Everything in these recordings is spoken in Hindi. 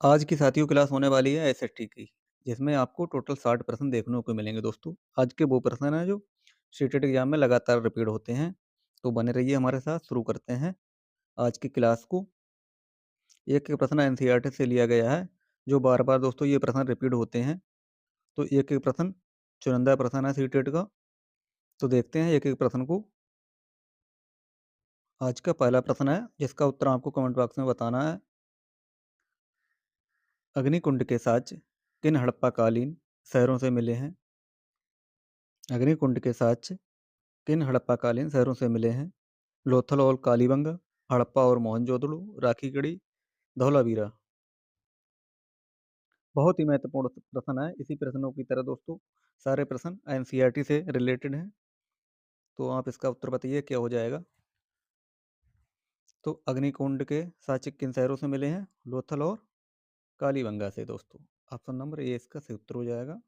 आज की साथियों क्लास होने वाली है एसएसटी की, जिसमें आपको टोटल 60 प्रश्न देखने को मिलेंगे दोस्तों। आज के वो प्रश्न हैं जो सीटेट एग्जाम में लगातार रिपीट होते हैं। तो बने रहिए हमारे साथ, शुरू करते हैं आज की क्लास को। एक एक प्रश्न एनसीईआरटी से लिया गया है, जो बार बार दोस्तों ये प्रश्न रिपीट होते हैं। तो एक एक प्रश्न चुनिंदा प्रश्न है सीटेट का। तो देखते हैं एक एक प्रश्न को। आज का पहला प्रश्न है, जिसका उत्तर आपको कमेंट बॉक्स में बताना है। अग्निकुंड के साक्ष्य किन हड़प्पाकालीन शहरों से मिले हैं? अग्निकुंड के साक्ष्य किन हड़प्पाकालीन शहरों से मिले हैं? लोथल और कालीबंगा, हड़प्पा और मोहनजोदड़ो, राखीगढ़ी, धौलावीरा। बहुत ही महत्वपूर्ण प्रश्न है। इसी प्रश्नों की तरह दोस्तों सारे प्रश्न एनसीईआरटी से रिलेटेड हैं। तो आप इसका उत्तर बताइए क्या हो जाएगा। तो अग्निकुंड के साक्ष्य किन शहरों से मिले हैं? लोथल और कालीबंगा से दोस्तों। ऑप्शन नंबर ए इसका सही उत्तर हो जाएगा।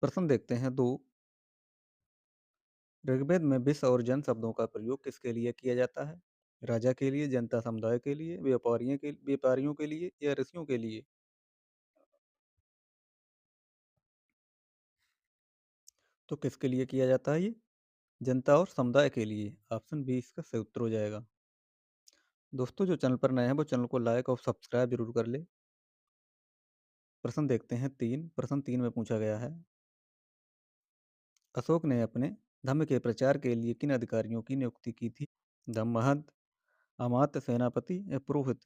प्रश्न देखते हैं दो। ऋग्वेद में विश्व और जन शब्दों का प्रयोग किसके लिए किया जाता है? राजा के लिए, जनता समुदाय के लिए, व्यापारियों के लिए या ऋषियों के लिए? तो किसके लिए किया जाता है ये? जनता और समुदाय के लिए। ऑप्शन बी इसका सही उत्तर हो जाएगा। दोस्तों जो चैनल पर नए हैं वो चैनल को लाइक और सब्सक्राइब जरूर कर ले। प्रश्न देखते हैं तीन। प्रश्न तीन में पूछा गया है, अशोक ने अपने धर्म के प्रचार के लिए किन अधिकारियों की नियुक्ति की थी? धम्महद, अमात्य, सेनापति या पुरोहित?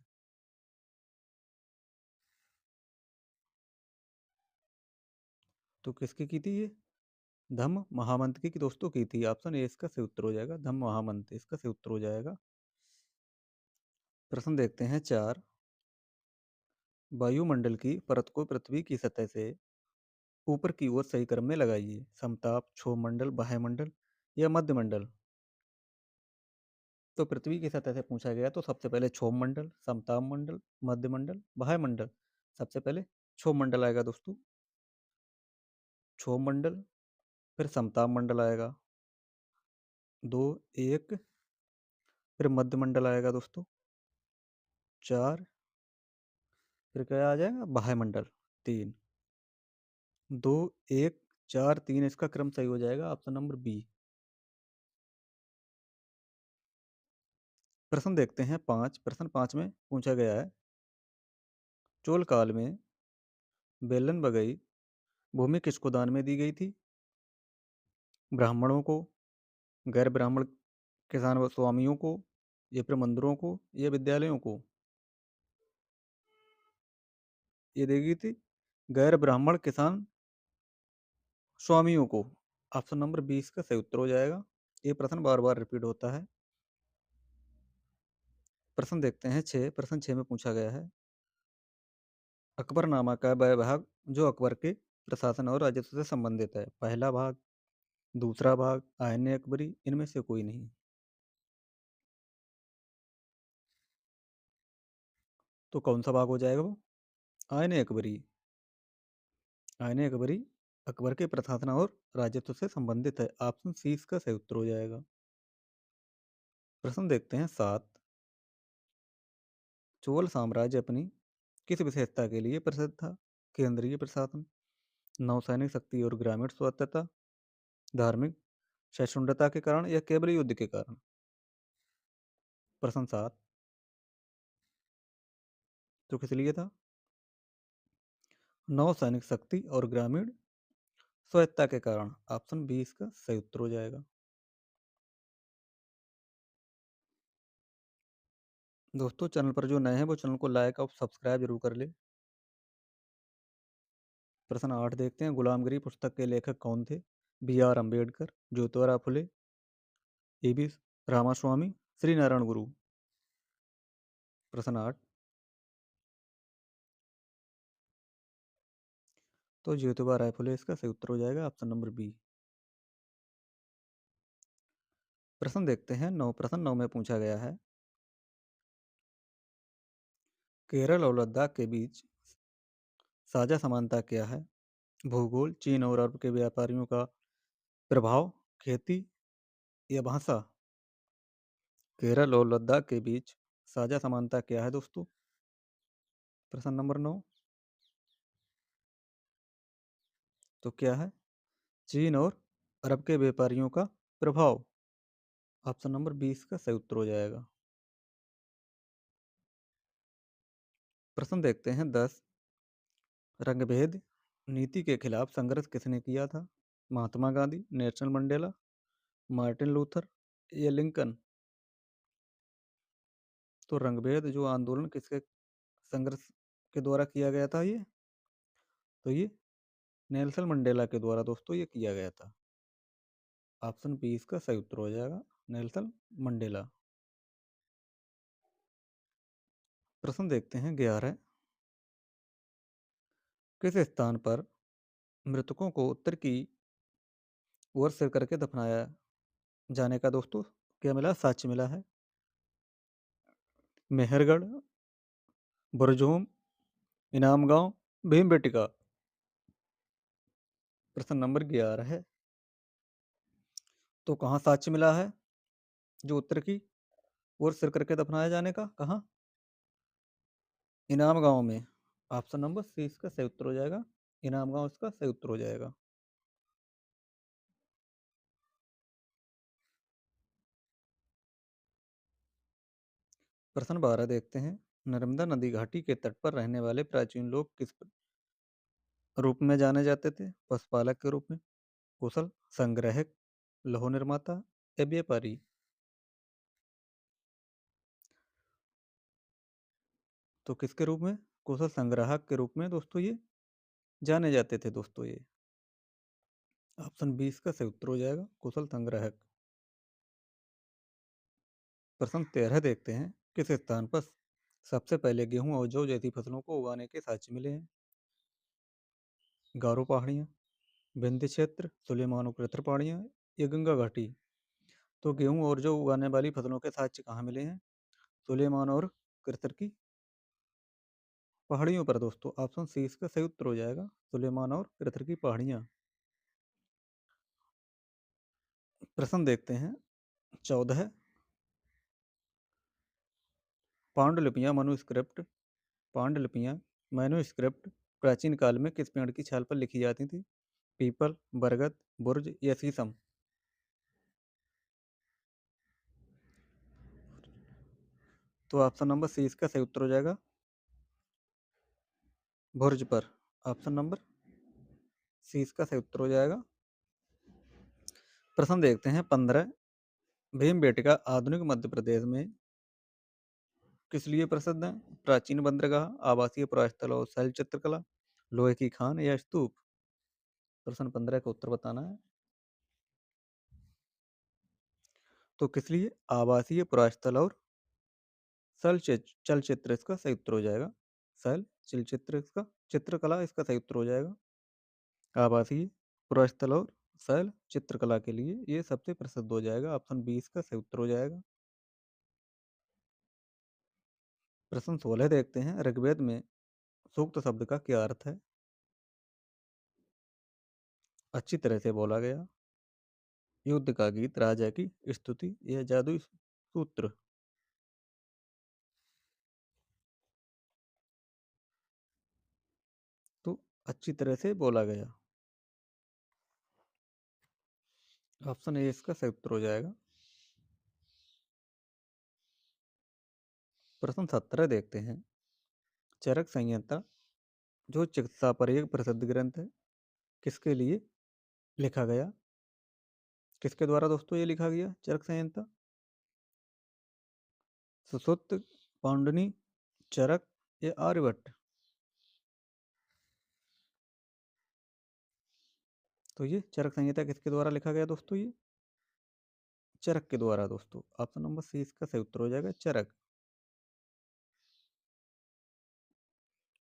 तो किसकी की थी ये? धम्म महामंत्र की दोस्तों की थी। ऑप्शन ए इसका सही उत्तर हो जाएगा। धम्म महामंत्र इसका सही उत्तर हो जाएगा। प्रश्न देखते हैं चार। वायुमंडल की परत को पृथ्वी की सतह से ऊपर की ओर सही क्रम में लगाइए। समताप, क्षोभमंडल, बाह्यमंडल या मध्यमंडल? तो पृथ्वी की सतह से पूछा गया तो सबसे पहले क्षोभमंडल, समताप मंडल, मध्यमंडल, बाह्यमंडल। सबसे पहले क्षोभमंडल आएगा दोस्तों। क्षोभमंडल, फिर समताप मंडल आएगा, दो, एक, फिर मध्यमंडल आएगा दोस्तों, चार, फिर क्या आ जाएगा? बाह्यमंडल, तीन। दो, एक, चार, तीन इसका क्रम सही हो जाएगा। Option number B. प्रश्न देखते हैं पाँच। प्रश्न पाँच में पूछा गया है, चोल काल में बेलन बगई भूमि किसको दान में दी गई थी? ब्राह्मणों को, गैर ब्राह्मण किसान व स्वामियों को, या फिर मंदिरों को, या विद्यालयों को? ये देगी थी गैर ब्राह्मण किसान स्वामियों को। ऑप्शन नंबर 20 का सही उत्तर हो जाएगा। ये प्रश्न बार बार रिपीट होता है। प्रश्न देखते हैं छः। प्रश्न छः में पूछा गया है, अकबरनामा का वह भाग जो अकबर के प्रशासन और राजस्व से संबंधित है। पहला भाग, दूसरा भाग, आयन अकबरी, इनमें से कोई नहीं? तो कौन सा भाग हो जाएगा वो? आयन अकबरी। आयन अकबरी अकबर के प्रशासन और राजस्व से संबंधित है। ऑप्शन सी इसका सही उत्तर हो जाएगा। प्रश्न देखते हैं सात। चोल साम्राज्य अपनी किस विशेषता के लिए प्रसिद्ध था? केंद्रीय प्रशासन, नौसैनिक शक्ति और ग्रामीण स्वायत्तता, धार्मिक सहिष्णुता के कारण या केवल युद्ध के कारण? प्रश्न सात। तो किस लिए था? नौसैनिक शक्ति और ग्रामीण स्वायत्तता के कारण। ऑप्शन बी इसका सही उत्तर हो जाएगा। दोस्तों चैनल पर जो नए हैं वो चैनल को लाइक और सब्सक्राइब जरूर कर ले। प्रश्न आठ देखते हैं, गुलामगिरी पुस्तक के लेखक कौन थे? B R Ambedkar, Jyotirao Phule, A B Ramaswamy, Shri Narayana Guru? प्रश्न आठ। तो ज्योतिबा राय फुले इसका सही उत्तर हो जाएगा। Option number B. प्रश्न देखते हैं नौ। प्रश्न नौ में पूछा गया है, केरल और लद्दाख के बीच साझा समानता क्या है? भूगोल, चीन और अरब के व्यापारियों का प्रभाव, खेती या भाषा? केरल और लद्दाख के बीच साझा समानता क्या है दोस्तों? प्रश्न नंबर 9, तो क्या है चीन और अरब के व्यापारियों का प्रभाव? ऑप्शन नंबर 20 का सही उत्तर हो जाएगा। प्रश्न देखते हैं 10, रंगभेद नीति के खिलाफ संघर्ष किसने किया था? Mahatma Gandhi, Nelson Mandela, Martin Luther या लिंकन? तो रंगभेद जो आंदोलन किसके संघर्ष के द्वारा किया गया था ये? तो ये नेल्सन मंडेला के द्वारा दोस्तों ये किया गया था। ऑप्शन 20 का सही उत्तर हो जाएगा, नेल्सन मंडेला। प्रश्न देखते हैं 11, किस स्थान पर मृतकों को उत्तर की ओर सिर करके दफनाया जाने का दोस्तों क्या मिला, साक्ष्य मिला है? मेहरगढ़, बुरजूम, इनाम गांव, भीम बेटिका? प्रश्न नंबर 11 है, तो कहाँ साक्ष्य मिला है जो उत्तर की ओर सिर करके दफनाया जाने का, कहाँ? इनाम गांव में। ऑप्शन नंबर सी इसका सही उत्तर हो जाएगा, इनाम गांव इसका सही उत्तर हो जाएगा। प्रश्न 12 देखते हैं, नर्मदा नदी घाटी के तट पर रहने वाले प्राचीन लोग किस रूप में जाने जाते थे? पशुपालक के रूप में, कुशल संग्राहक, लौह निर्माता या व्यापारी? तो किसके रूप में? कुशल संग्राहक के रूप में दोस्तों ये जाने जाते थे दोस्तों ये। ऑप्शन 20 का सही उत्तर हो जाएगा, कुशल संग्राहक। प्रश्न 13 देखते हैं, किस स्थान पर सबसे पहले गेहूं और जौ जैसी फसलों को उगाने के साक्ष्य मिले हैं? गारो पहाड़ियाँ, विंध्य क्षेत्र, सुलेमानो कृथर पहाड़ियाँ या गंगा घाटी? तो गेहूं और जौ उगाने वाली फसलों के साक्ष्य कहाँ मिले हैं? सुलेमान और कृथर की पहाड़ियों पर दोस्तों। ऑप्शन सी इसका सही उत्तर हो जाएगा, सुलेमान और कृथर की पहाड़ियाँ। प्रश्न देखते हैं 14, पांडुलिपियाँ मनुस्क्रिप्ट पांडुलिपियाँ मैन्युस्क्रिप्ट प्राचीन काल में किस पेड़ की छाल पर लिखी जाती थी? पीपल, बरगद, बुर्ज या शीशम? तो ऑप्शन नंबर सी इसका सही उत्तर हो जाएगा, बुर्ज पर। ऑप्शन नंबर सी इसका सही उत्तर हो जाएगा। प्रश्न देखते हैं 15, भीमबेटका आधुनिक मध्य प्रदेश में किस लिए प्रसिद्ध है? प्राचीन बंदरगाह, आवासीय पुरास्थल और शैल चित्रकला, लोहे की खान या स्तूप? प्रश्न 15 का उत्तर बताना है। तो किस लिए? आवासीय पुरास्थल और शैल चलचित्र इसका सही उत्तर हो जाएगा, शैल चलचित्र इसका चित्रकला इसका सही उत्तर हो जाएगा। आवासीय पुरास्थल और शैल चित्रकला के लिए ये सबसे प्रसिद्ध हो जाएगा, ऑप्शन 20 का सही उत्तर हो जाएगा। प्रश्न 16 देखते हैं, ऋग्वेद में सूक्त शब्द का क्या अर्थ है? अच्छी तरह से बोला गया, युद्ध का गीत, राजा की स्तुति या जादुई सूत्र? तो अच्छी तरह से बोला गया, ऑप्शन ए इसका सही उत्तर हो जाएगा। प्रश्न 17 देखते हैं, चरक संहिता जो चिकित्सा पर एक प्रसिद्ध ग्रंथ है, किसके लिए लिखा गया? किसके द्वारा दोस्तों ये लिखा गया चरक संहिता? सुश्रुत, पाणिनि, चरक या आर्यभट्ट? तो ये चरक संहिता किसके द्वारा लिखा गया दोस्तों? ये चरक के द्वारा दोस्तों। ऑप्शन नंबर सी इसका सही उत्तर हो जाएगा, चरक।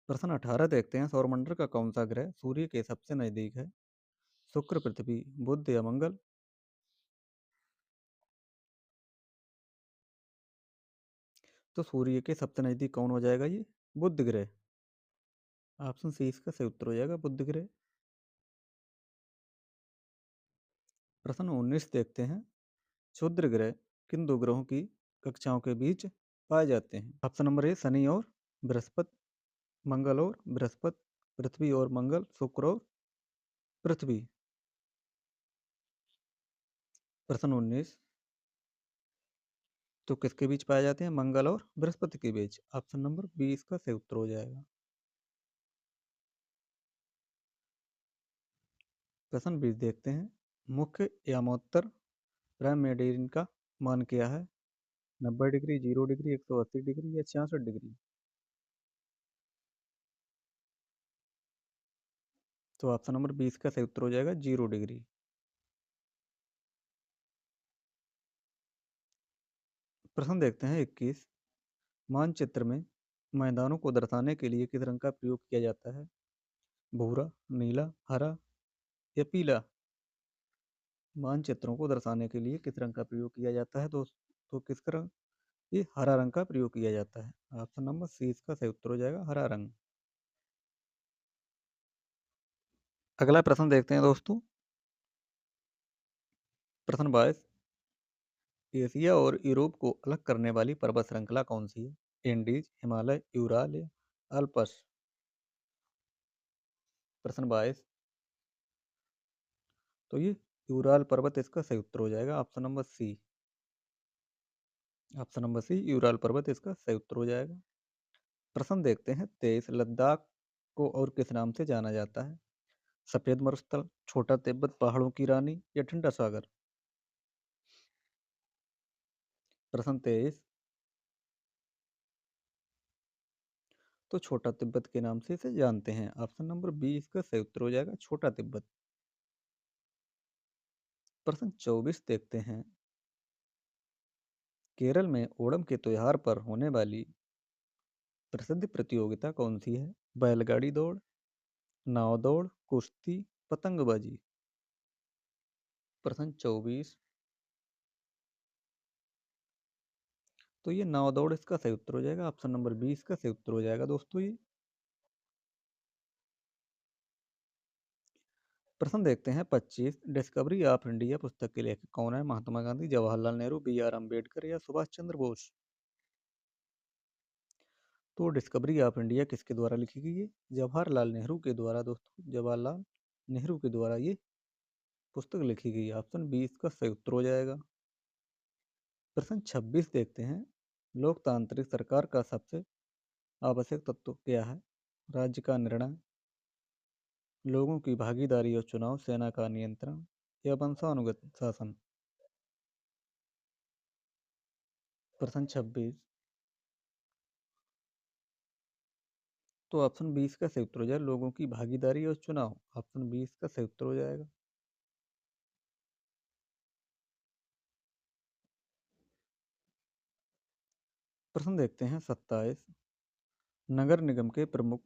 प्रश्न 18 देखते हैं, सौरमंडल का कौन सा ग्रह सूर्य के सबसे नजदीक है? शुक्र, पृथ्वी, बुध या मंगल? तो सूर्य के सबसे नजदीक कौन हो जाएगा? ये बुध ग्रह। ऑप्शन सी इसका सही उत्तर हो जाएगा, बुध ग्रह। प्रश्न 19 देखते हैं, क्षुद्र ग्रह किन दो ग्रहों की कक्षाओं के बीच पाए जाते हैं? ऑप्शन नंबर ए शनि और बृहस्पति, मंगल और बृहस्पति, पृथ्वी और मंगल, शुक्र और पृथ्वी। प्रश्न 19, तो किसके बीच पाए जाते हैं? मंगल और बृहस्पति के बीच। ऑप्शन नंबर बी इसका सही उत्तर हो जाएगा। प्रश्न 20 देखते हैं। मुख्य यामोत्तर प्राइम मेरिडियन का मान क्या है? 90 डिग्री, 0 डिग्री, 180 डिग्री या 66 डिग्री? तो ऑप्शन नंबर 20 का सही उत्तर हो जाएगा 0 डिग्री। प्रश्न देखते हैं 21। मानचित्र में मैदानों को दर्शाने के लिए किस रंग का प्रयोग किया जाता है? भूरा, नीला, हरा या पीला? मानचित्रों को दर्शाने के लिए किस रंग का प्रयोग किया जाता है दोस्त? तो किसका रंग? ये हरा रंग का प्रयोग किया जाता है। ऑप्शन नंबर सी इसका सही उत्तर हो जाएगा, हरा रंग। अगला प्रश्न देखते हैं दोस्तों। प्रश्न 22। एशिया और यूरोप को अलग करने वाली पर्वत श्रृंखला कौन सी है? एंडीज, हिमालय, यूराल या अल्पस? प्रश्न 22। तो ये यूराल पर्वत इसका सही उत्तर हो जाएगा, option number C. Option number C, Ural पर्वत इसका सही उत्तर हो जाएगा। प्रश्न देखते हैं 23। लद्दाख को और किस नाम से जाना जाता है? सफेद मरुस्थल, छोटा तिब्बत, पहाड़ों की रानी या ठंडा सागर? प्रश्न 23। तो छोटा तिब्बत के नाम से इसे जानते हैं। ऑप्शन नंबर बी इसका सही उत्तर हो जाएगा, छोटा तिब्बत। प्रश्न 24 देखते हैं। केरल में ओणम के त्योहार पर होने वाली प्रसिद्ध प्रतियोगिता कौन सी है? बैलगाड़ी दौड़, नाव दौड़, कुश्ती, पतंगबाजी? प्रश्न 24। तो ये नाव दौड़ इसका सही उत्तर हो जाएगा, ऑप्शन नंबर 20 का सही उत्तर हो जाएगा दोस्तों ये। प्रश्न देखते हैं 25। डिस्कवरी ऑफ इंडिया पुस्तक के लेखक कौन है? महात्मा गांधी, जवाहरलाल नेहरू, बी आर अम्बेडकर या सुभाष चंद्र बोस? तो डिस्कवरी ऑफ इंडिया किसके द्वारा लिखी गई है? जवाहरलाल नेहरू के द्वारा दोस्तों, जवाहरलाल नेहरू के द्वारा ये पुस्तक लिखी गई है। ऑप्शन 20 का सही उत्तर हो जाएगा। प्रश्न 26 देखते हैं। लोकतांत्रिक सरकार का सबसे आवश्यक तत्व क्या है? राज्य का निर्णय, लोगों की भागीदारी और चुनाव, सेना का नियंत्रण या वंशानुगत शासन? प्रश्न 26। तो ऑप्शन 20 का सही उत्तर हो जाएगा, लोगों की भागीदारी और चुनाव। ऑप्शन 20 का सही उत्तर हो जाएगा। प्रश्न देखते हैं 27। नगर निगम के प्रमुख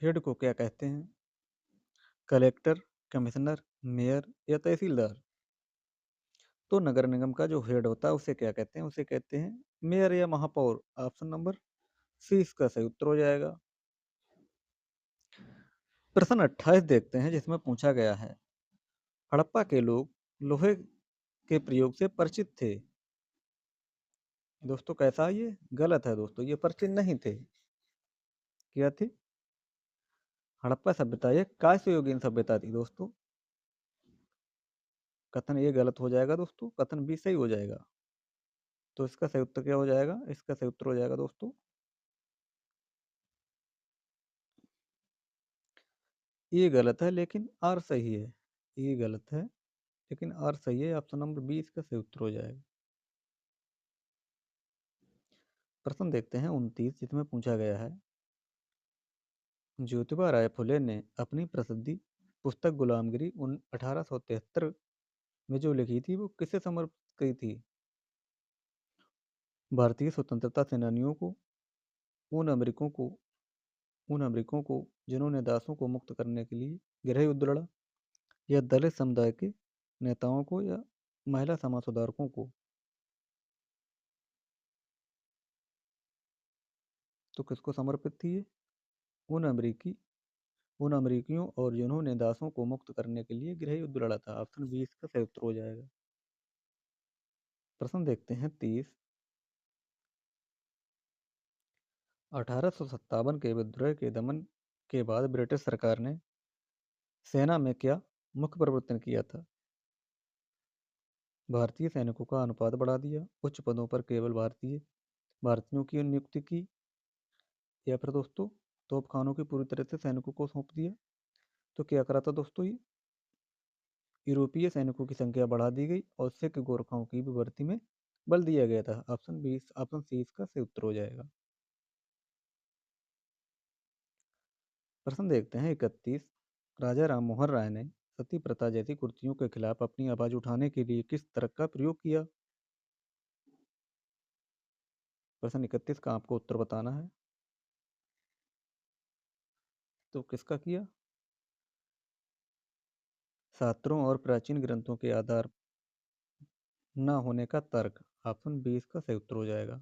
हेड को क्या कहते हैं? कलेक्टर, कमिश्नर, मेयर या तहसीलदार? तो नगर निगम का जो हेड होता है उसे क्या कहते हैं? उसे कहते हैं मेयर या महापौर। ऑप्शन नंबर सी इसका सही उत्तर हो जाएगा। प्रश्न 28 देखते हैं, जिसमें पूछा गया है हड़प्पा के लोग लोहे के प्रयोग से परिचित थे। दोस्तों कैसा है? ये गलत है दोस्तों, ये परिचित नहीं थे। क्या थी? हड़प्पा सभ्यता ये कांस्ययुगीन सभ्यता थी दोस्तों। कथन ये गलत हो जाएगा दोस्तों, कथन बी सही हो जाएगा। तो इसका सही उत्तर क्या हो जाएगा? इसका सही उत्तर हो जाएगा दोस्तों, ये गलत है लेकिन आर सही है। ये गलत है लेकिन आर सही है। ऑप्शन नंबर बी इसका सही उत्तर हो जाएगा। प्रश्न देखते हैं 29, जिसमें पूछा गया है ज्योतिबा राय फुले ने अपनी प्रसिद्धि पुस्तक गुलामगिरी 1873 में जो लिखी थी वो किसे समर्पित की थी? भारतीय स्वतंत्रता सेनानियों को, उन अमेरिकों को उन अमेरिकों को जिन्होंने दासों को मुक्त करने के लिए गृह युद्ध लड़ा, या दलित समुदाय के नेताओं को, या महिला समाज सुधारकों को? तो किसको समर्पित थी ये? उन अमेरिकी उन अमेरिकियों और जिन्होंने दासों को मुक्त करने के लिए गृह युद्ध लड़ा था। ऑप्शन 20 का सही उत्तर हो जाएगा। प्रश्न देखते हैं 30। 1857 के विद्रोह के दमन के बाद ब्रिटिश सरकार ने सेना में क्या मुख्य परिवर्तन किया था? भारतीय सैनिकों का अनुपात बढ़ा दिया, उच्च पदों पर केवल भारतीयों की नियुक्ति की, या फिर दोस्तों तोपखानों की पूरी तरह से सैनिकों को सौंप दिया। तो क्या करा था दोस्तों, ये यूरोपीय सैनिकों की संख्या बढ़ा दी गई और सिख गोरखाओं की भी भर्ती में बल दिया गया था। ऑप्शन सी इसका सही उत्तर हो जाएगा। प्रश्न देखते हैं 31। राजा राम मोहन राय ने सती प्रथा जैसी कुर्तियों के खिलाफ अपनी आवाज उठाने के लिए किस तर्क का प्रयोग किया? प्रश्न 31 का आपको उत्तर बताना है। तो किसका किया? शास्त्रों और प्राचीन ग्रंथों के आधार न होने का तर्क। ऑप्शन बी इसका सही उत्तर हो जाएगा।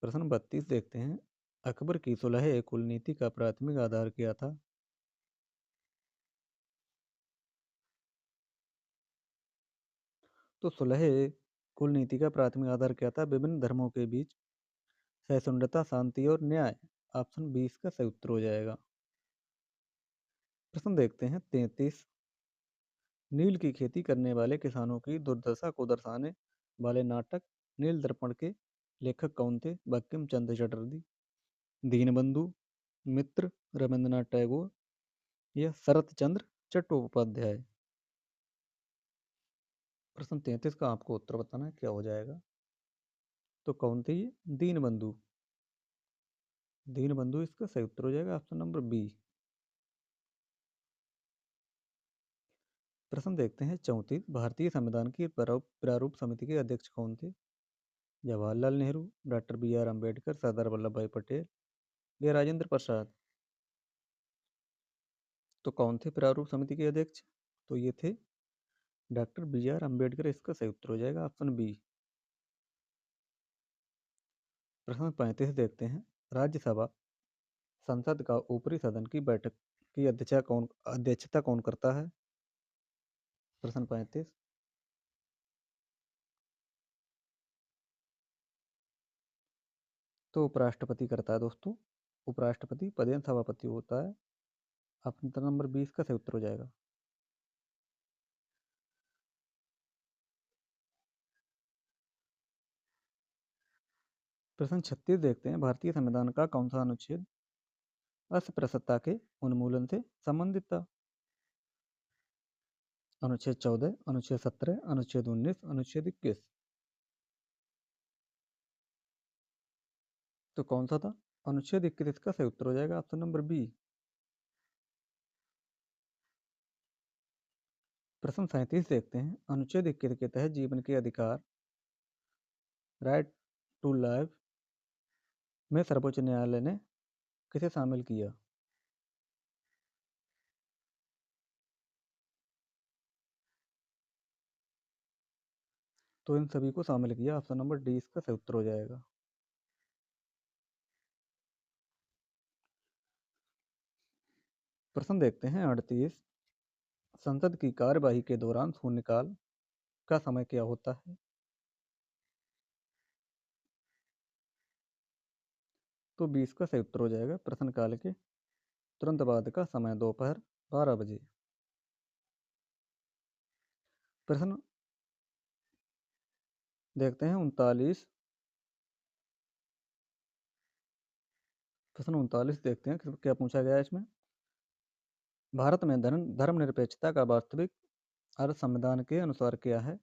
प्रश्न 32 देखते हैं। अकबर की सुलह कुल नीति का प्राथमिक आधार क्या था? तो सुलह कुल नीति का प्राथमिक आधार क्या था? विभिन्न धर्मों के बीच सहिष्णुता, शांति और न्याय। ऑप्शन बी इसका सही उत्तर हो जाएगा। प्रश्न देखते हैं 33। नील की खेती करने वाले किसानों की दुर्दशा को दर्शाने वाले नाटक नील दर्पण के लेखक कौन थे? बंकिम चंद्र चटर्जी, दीनबंधु मित्र, रविंद्रनाथ टैगोर या शरत चंद्र चट्टोपाध्याय। प्रश्न 33 का आपको उत्तर बताना है, क्या हो जाएगा? तो कौन थे ये? दीनबंधु। दीनबंधु इसका सही उत्तर हो जाएगा, ऑप्शन नंबर बी। प्रश्न देखते हैं 34। भारतीय संविधान की प्रारूप समिति के अध्यक्ष कौन थे? Jawaharlal Nehru, doctor B R Ambedkar, Sardar Vallabhbhai Patel या राजेंद्र प्रसाद। तो कौन थे प्रारूप समिति के अध्यक्ष? तो ये थे डॉक्टर बी आर अम्बेडकर। इसका सही उत्तर हो जाएगा, ऑप्शन बी। प्रश्न 35 देखते हैं। राज्यसभा संसद का ऊपरी सदन की बैठक की अध्यक्षता कौन करता है? प्रश्न 35। तो उपराष्ट्रपति करता है दोस्तों। उपराष्ट्रपति पदेन सभापति होता है। ऑप्शन नंबर 20 का सही उत्तर हो जाएगा। प्रश्न 36 देखते हैं। भारतीय संविधान का कौन सा अनुच्छेद अस्पृश्यता के उन्मूलन से संबंधित था? अनुच्छेद 14, अनुच्छेद 17, अनुच्छेद 19, अनुच्छेद 21। तो कौन सा था? अनुच्छेद 21 इसका सही उत्तर हो जाएगा, ऑप्शन नंबर बी। प्रश्न 37 देखते हैं। अनुच्छेद 21 के तहत जीवन के अधिकार राइट टू लाइफ में सर्वोच्च न्यायालय ने किसे शामिल किया? तो इन सभी को शामिल किया। ऑप्शन नंबर डी इसका सही उत्तर हो जाएगा। प्रश्न देखते हैं 38। संसद की कार्यवाही के दौरान शून्यकाल का समय क्या होता है? तो 20 का सही उत्तर हो जाएगा। प्रश्नकाल के तुरंत बाद का समय दोपहर 12 बजे। प्रश्न देखते हैं 39। प्रश्न 39 देखते हैं क्या पूछा गया है इसमें। भारत में धर्मनिरपेक्षता का वास्तविक अर्थ संविधान के अनुसार क्या है?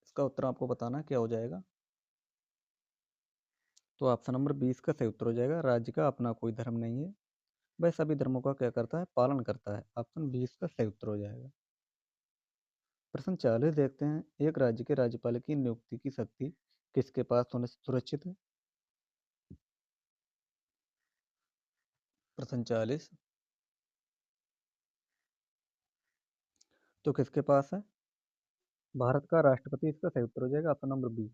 इसका उत्तर आपको बताना है, क्या हो जाएगा? तो ऑप्शन नंबर 20 का सही उत्तर हो जाएगा। राज्य का अपना कोई धर्म नहीं है, वह सभी धर्मों का क्या करता है? पालन करता है। ऑप्शन 20 का सही उत्तर हो जाएगा। प्रश्न 40 देखते हैं। एक राज्य के राज्यपाल की नियुक्ति की शक्ति किसके पास सुरक्षित है? प्रश्न 40। तो किसके पास है? भारत का राष्ट्रपति इसका सही उत्तर हो जाएगा, ऑप्शन नंबर बी।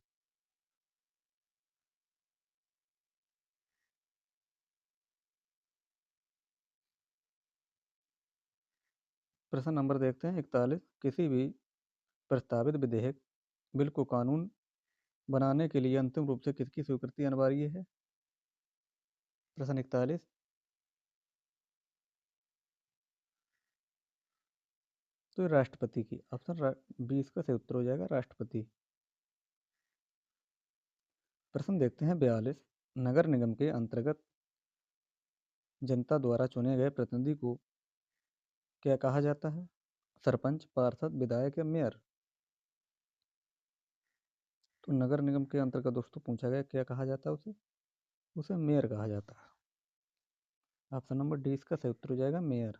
प्रश्न नंबर देखते हैं 41। किसी भी प्रस्तावित विधेयक बिल को कानून बनाने के लिए अंतिम रूप से किसकी स्वीकृति अनिवार्य है? प्रश्न 41। तो ये राष्ट्रपति की। ऑप्शन 20 का सही उत्तर हो जाएगा राष्ट्रपति। प्रश्न देखते हैं 42। नगर निगम के अंतर्गत जनता द्वारा चुने गए प्रतिनिधि को क्या कहा जाता है? सरपंच, पार्षद, विधायक या मेयर? तो नगर निगम के अंतर्गत दोस्तों पूछा गया क्या कहा जाता है उसे? उसे मेयर कहा जाता है। ऑप्शन नंबर डी इसका सही उत्तर हो जाएगा मेयर।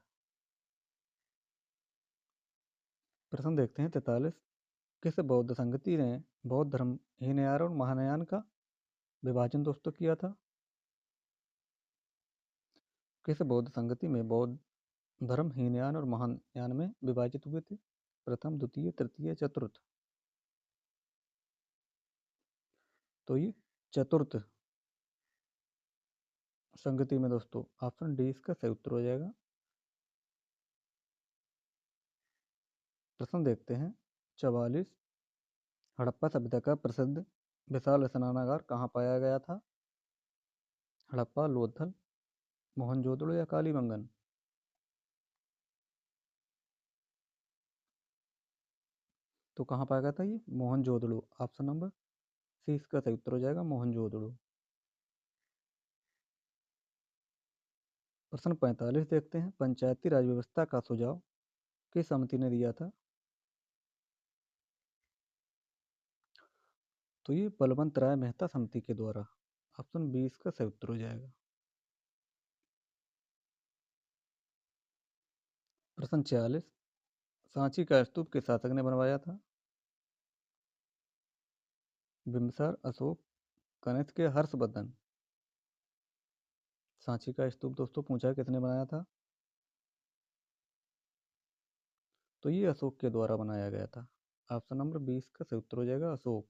प्रश्न देखते हैं 43। किस बौद्ध संगति ने बौद्ध धर्म हीनयान और महायान का विभाजन दोस्तों किया था? किस बौद्ध संगति में बौद्ध धर्म हीनयान और महायान में विभाजित हुए थे? प्रथम, द्वितीय, तृतीय, चतुर्थ? तो ये चतुर्थ संगति में दोस्तों ऑप्शन डी इसका सही उत्तर हो जाएगा। प्रश्न देखते हैं 44। हड़प्पा सभ्यता का प्रसिद्ध विशाल स्नानागार कहाँ पाया गया था? हड़प्पा, लोथल, मोहनजोदड़ो या कालीबंगन? तो कहाँ पाया गया था ये? मोहनजोदड़ो। ऑप्शन नंबर सी इसका सही उत्तर हो जाएगा मोहनजोदड़ो। प्रश्न 45 देखते हैं। पंचायती राज व्यवस्था का सुझाव किस समिति ने दिया था? तो ये बलवंत राय मेहता समिति के द्वारा। ऑप्शन 20 का सही उत्तर हो जाएगा। प्रश्न 46। सांची का स्तूप किस शासक ने बनवाया था? बिम्बिसार, अशोक, कनिष्क या हर्षवर्धन? सांची का स्तूप दोस्तों पूछा किसने बनाया था? तो ये अशोक के द्वारा बनाया गया था। ऑप्शन नंबर 20 का सही उत्तर हो जाएगा अशोक।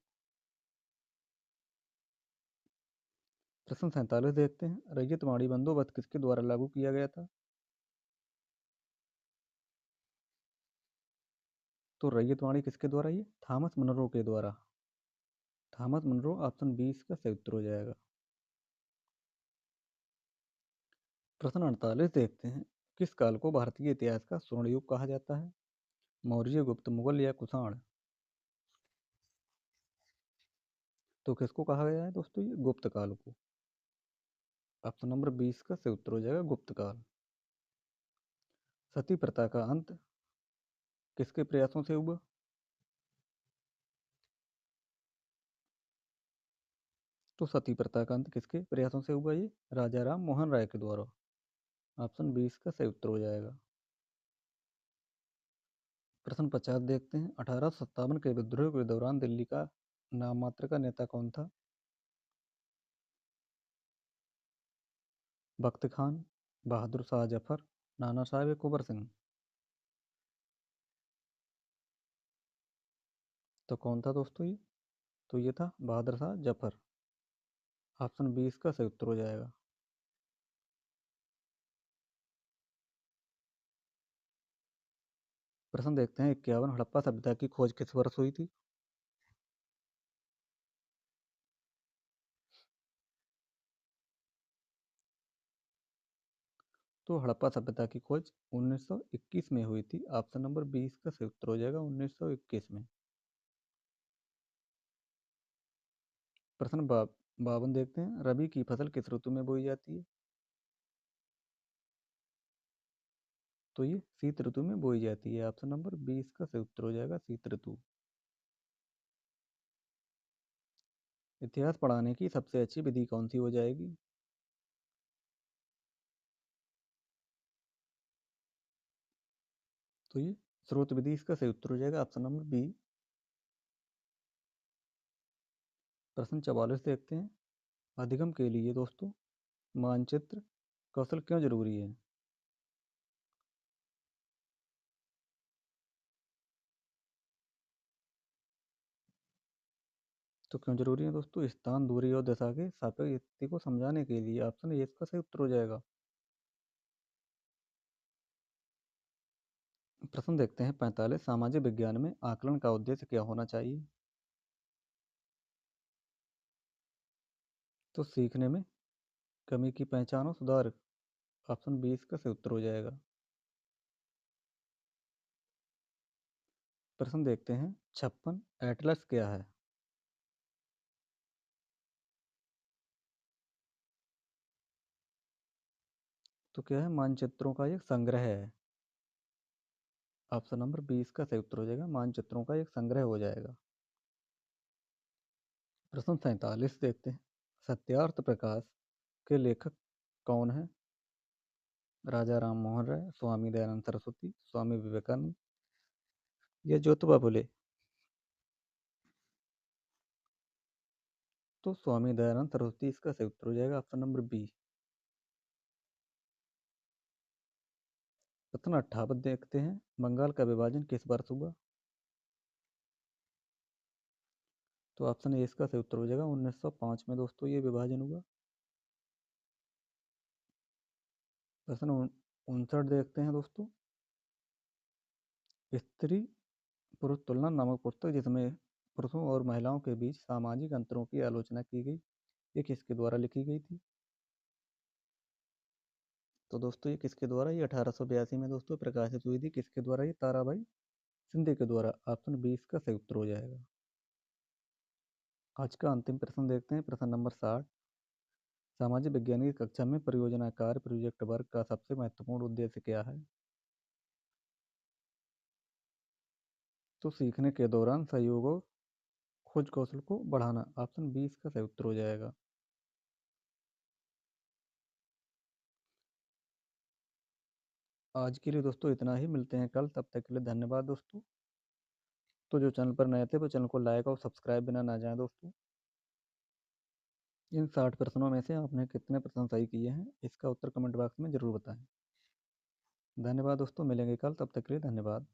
प्रश्न 47 देखते हैं। रैयतवाड़ी बंदोबस्त किसके द्वारा लागू किया गया था? तो रैयतवाड़ी किसके द्वारा? ये थॉमस मुनरो के द्वारा। Thomas Munro. ऑप्शन 20 का सही उत्तर हो जाएगा। प्रश्न 48 देखते हैं। किस काल को भारतीय इतिहास का स्वर्ण युग कहा जाता है? मौर्य, गुप्त, मुगल या कुषाण? तो किसको कहा गया है दोस्तों? ये गुप्त काल को। ऑप्शन नंबर 20 का सही उत्तर हो जाएगा गुप्त काल। सती प्रथा का अंत किसके प्रयासों से हुआ? तो सती प्रथा का अंत किसके प्रयासों से हुआ? ये राजा राम मोहन राय के द्वारा। ऑप्शन 20 का सही उत्तर हो जाएगा। प्रश्न 50 देखते हैं। 1857 के विद्रोह के दौरान दिल्ली का नाम मात्र का नेता कौन था? बख्त खान, बहादुर शाह जफर, नाना साहेब या कुंवर सिंह? तो कौन था दोस्तों ये? तो ये था बहादुर शाह जफर। ऑप्शन 20 का सही उत्तर हो जाएगा। प्रश्न देखते हैं 51। हड़प्पा सभ्यता की खोज किस वर्ष हुई थी? तो हड़प्पा सभ्यता की खोज 1921 में हुई थी। ऑप्शन नंबर 20 का सही उत्तर हो जाएगा 1921 में। प्रश्न 52 देखते हैं। रबी की फसल किस ऋतु में बोई जाती है? तो ये शीत ऋतु में बोई जाती है। ऑप्शन नंबर 20 का सही उत्तर हो जाएगा शीत ऋतु। इतिहास पढ़ाने की सबसे अच्छी विधि कौन सी हो जाएगी? तो ये स्रोत विधि इसका सही उत्तर हो जाएगा ऑप्शन नंबर बी। प्रश्न 44 देखते हैं। अधिगम के लिए दोस्तों मानचित्र कौशल क्यों जरूरी है? तो क्यों जरूरी है दोस्तों? स्थान, दूरी और दिशा के सापेक्ष स्थिति को समझाने के लिए। ऑप्शन ए इसका सही उत्तर हो जाएगा। प्रश्न देखते हैं 45। सामाजिक विज्ञान में आकलन का उद्देश्य क्या होना चाहिए? तो सीखने में कमी की पहचान और सुधार। ऑप्शन 20 का सही उत्तर हो जाएगा। प्रश्न देखते हैं 56। एटलस क्या है? तो क्या है? मानचित्रों का एक संग्रह है। ऑप्शन नंबर 20 का सही उत्तर हो जाएगा, मानचित्रों का एक संग्रह हो जाएगा। प्रश्न 47 देखते हैं सत्यार्थ प्रकाश के लेखक कौन है? राजा राम मोहन राय, स्वामी दयानंद सरस्वती, स्वामी विवेकानंद या ज्योतिबा फुले। तो स्वामी दयानंद सरस्वती इसका सही उत्तर हो जाएगा, ऑप्शन नंबर बी। प्रश्न 58 देखते हैं बंगाल का विभाजन किस वर्ष हुआ? तो ऑप्शन ए इसका सही उत्तर हो जाएगा, 1905 में दोस्तों ये विभाजन हुआ। प्रश्न 59 देखते हैं दोस्तों स्त्री पुरुष तुलना नामक पुस्तक जिसमें पुरुषों और महिलाओं के बीच सामाजिक अंतरों की आलोचना की गई, ये किसके द्वारा लिखी गई थी? तो दोस्तों ये किसके द्वारा, ये 1882 में दोस्तों प्रकाशित हुई थी। किसके द्वारा? ये ताराबाई सिंधे के द्वारा। ऑप्शन 20 का सही उत्तर हो जाएगा। आज का अंतिम प्रश्न देखते हैं प्रश्न नंबर 60। सामाजिक विज्ञान की कक्षा में परियोजना कार्य प्रोजेक्ट वर्क का सबसे महत्वपूर्ण उद्देश्य क्या है? तो सीखने के दौरान सहयोग और खोज कौशल को बढ़ाना। ऑप्शन 20 का सही उत्तर हो जाएगा। आज के लिए दोस्तों इतना ही, मिलते हैं कल, तब तक के लिए धन्यवाद दोस्तों। तो जो चैनल पर नए थे वो चैनल को लाइक और सब्सक्राइब बिना ना जाएं दोस्तों। इन 60 प्रश्नों में से आपने कितने प्रश्न सही किए हैं इसका उत्तर कमेंट बॉक्स में ज़रूर बताएं। धन्यवाद दोस्तों, मिलेंगे कल, तब तक के लिए धन्यवाद।